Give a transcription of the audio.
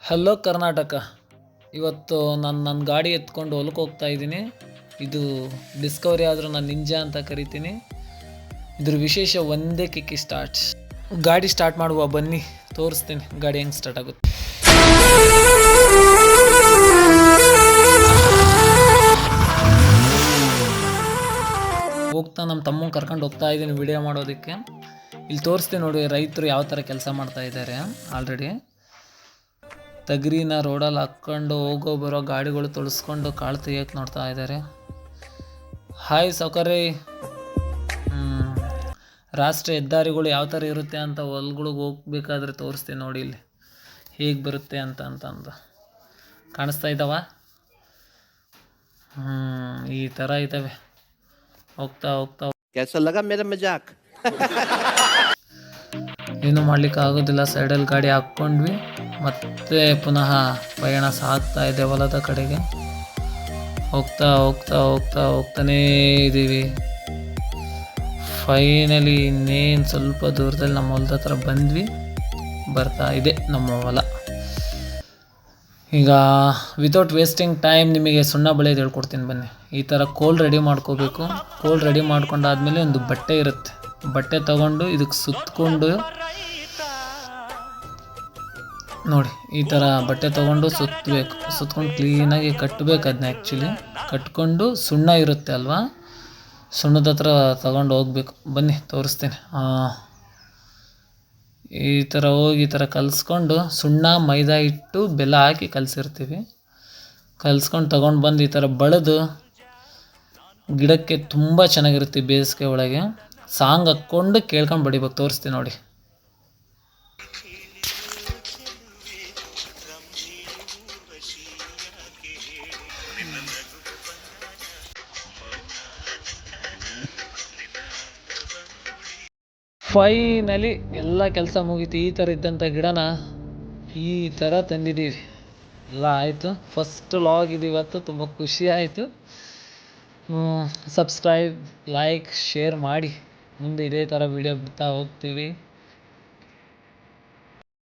Hello Karnataka. ಇವತ್ತು ನಾನು ನನ್ನ ಗಾಡಿ ಎತ್ಕೊಂಡು ಹೊಲಕ್ಕೆ ಹೋಗ್ತಾ ಇದ್ದೀನಿ. ಇದು ಡಿಸ್ಕವರಿ ಆದರೂ ನಾನು ನಿಂಜಾ ಅಂತ ಕರಿತೀನಿ. ಇದ್ರ ವಿಶೇಷ ಒಂದೇ ಕಿಕ್ಕಿ ಸ್ಟಾರ್ಟ್ಸ್. ಗಾಡಿ ಸ್ಟಾರ್ಟ್ ಮಾಡುವ, ಬನ್ನಿ ತೋರಿಸ್ತೀನಿ ಗಾಡಿ ಹೆಂಗೆ ಸ್ಟಾರ್ಟ್ ಆಗುತ್ತೆ. ಹೋಗ್ತಾ ನಮ್ಮ ತಮ್ಮನ ಕರ್ಕೊಂಡು ಹೋಗ್ತಾ ಇದ್ದೀನಿ ವಿಡಿಯೋ ಮಾಡೋದಕ್ಕೆ. ಇಲ್ಲಿ ತೋರಿಸ್ತೀನಿ ನೋಡಿ, ರೈತರು ಯಾವ ಥರ ಕೆಲಸ ಮಾಡ್ತಾ ಇದ್ದಾರೆ. ಆಲ್ರೆಡಿ ತಗರಿನ ರೋಡಲ್ಲಿ ಹಾಕ್ಕೊಂಡು ಹೋಗೋ ಬರೋ ಗಾಡಿಗಳು ತೊಳಸ್ಕೊಂಡು ಕಾಳು ತೆಗಿಯೋಕೆ ನೋಡ್ತಾ ಇದ್ದಾರೆ. ಹಾಯ್ ಸೌಕರ್ಯ. ರಾಷ್ಟ್ರೀಯ ಹೆದ್ದಾರಿಗಳು ಯಾವ ಥರ ಇರುತ್ತೆ ಅಂತ ಹೊಲ್ಗಳಿಗೆ ಹೋಗ್ಬೇಕಾದ್ರೆ ತೋರಿಸ್ತೀನಿ ನೋಡಿ, ಇಲ್ಲಿ ಹೇಗೆ ಬರುತ್ತೆ ಅಂತ ಕಾಣಿಸ್ತಾ ಇದ್ದಾವ. ಈ ಥರ ಇದ್ದಾವೆ. ಹೋಗ್ತಾ ಹೋಗ್ತಾ ಏನು ಮಾಡ್ಲಿಕ್ಕೆ ಆಗೋದಿಲ್ಲ. ಸೈಡಲ್ಲಿ ಗಾಡಿ ಹಾಕ್ಕೊಂಡ್ವಿ, ಮತ್ತೆ ಪುನಃ ಪಯಣ ಸಾಗ್ತಾ ಇದೆ ಹೊಲದ ಕಡೆಗೆ. ಹೋಗ್ತಾ ಹೋಗ್ತಾ ಹೋಗ್ತಾ ಹೋಗ್ತಾನೇ ಇದ್ದೀವಿ. ಫೈನಲಿ ಇನ್ನೇನು ಸ್ವಲ್ಪ ದೂರದಲ್ಲಿ ನಮ್ಮ ಹೊಲದ ಹತ್ರ ಬಂದ್ವಿ. ಬರ್ತಾ ಇದೆ ನಮ್ಮ ಹೊಲ. ಈಗ ವಿತೌಟ್ ವೇಸ್ಟಿಂಗ್ ಟೈಮ್ ನಿಮಗೆ ಸುಣ್ಣ ಬಳಿಯೋದು ಹೇಳ್ಕೊಡ್ತೀನಿ ಬನ್ನಿ. ಈ ಥರ ಕೋಲ್ ರೆಡಿ ಮಾಡ್ಕೋಬೇಕು. ಕೋಲ್ ರೆಡಿ ಮಾಡ್ಕೊಂಡಾದ್ಮೇಲೆ ಒಂದು ಬಟ್ಟೆ ಇರುತ್ತೆ. ಬಟ್ಟೆ ತಗೊಂಡು ಇದಕ್ಕೆ ಸುತ್ತಕೊಂಡು ನೋಡಿ, ಈ ಥರ ಬಟ್ಟೆ ತೊಗೊಂಡು ಸುತ್ತಬೇಕು. ಸುತ್ಕೊಂಡು ಕ್ಲೀನಾಗಿ ಕಟ್ಟಬೇಕು. ಅದನ್ನ ಆ್ಯಕ್ಚುಲಿ ಕಟ್ಕೊಂಡು ಸುಣ್ಣ ಇರುತ್ತೆ ಅಲ್ವಾ, ಸುಣ್ಣದ ಹತ್ರ ತಗೊಂಡು ಹೋಗ್ಬೇಕು. ಬನ್ನಿ ತೋರಿಸ್ತೀನಿ. ಈ ಥರ ಹೋಗಿ ಈ ಥರ ಕಲಿಸ್ಕೊಂಡು, ಸುಣ್ಣ ಮೈದಾ ಹಿಟ್ಟು ಬೆಲ್ಲ ಹಾಕಿ ಕಲಸಿರ್ತೀವಿ. ಕಲಿಸ್ಕೊಂಡು ತೊಗೊಂಡು ಬಂದು ಈ ಥರ ಬಳೆದು ಗಿಡಕ್ಕೆ ತುಂಬ ಚೆನ್ನಾಗಿರುತ್ತೆ. ಬೇಸಿಗೆ ಒಳಗೆ ಸಾಂಗ್ ಹಾಕ್ಕೊಂಡು ಕೇಳ್ಕೊಂಡು ಬಡಿಬೇಕು. ತೋರಿಸ್ತೀನಿ ನೋಡಿ. ಫೈನಲಿ ಎಲ್ಲ ಕೆಲಸ ಮುಗೀತು. ಈ ಥರ ಇದ್ದಂಥ ಗಿಡನ ಈ ಥರ ತಂದಿದ್ದೀವಿ. ಎಲ್ಲ ಆಯಿತು. ಫಸ್ಟ್ ಲಾಗ್ ಇದು ಇವತ್ತು. ತುಂಬ ಖುಷಿ ಆಯಿತು. ಸಬ್ಸ್ಕ್ರೈಬ್, ಲೈಕ್, ಶೇರ್ ಮಾಡಿ. ಮುಂದೆ ಇದೇ ಥರ ವಿಡಿಯೋ ಬಿಡ್ತಾ ಹೋಗ್ತೀವಿ.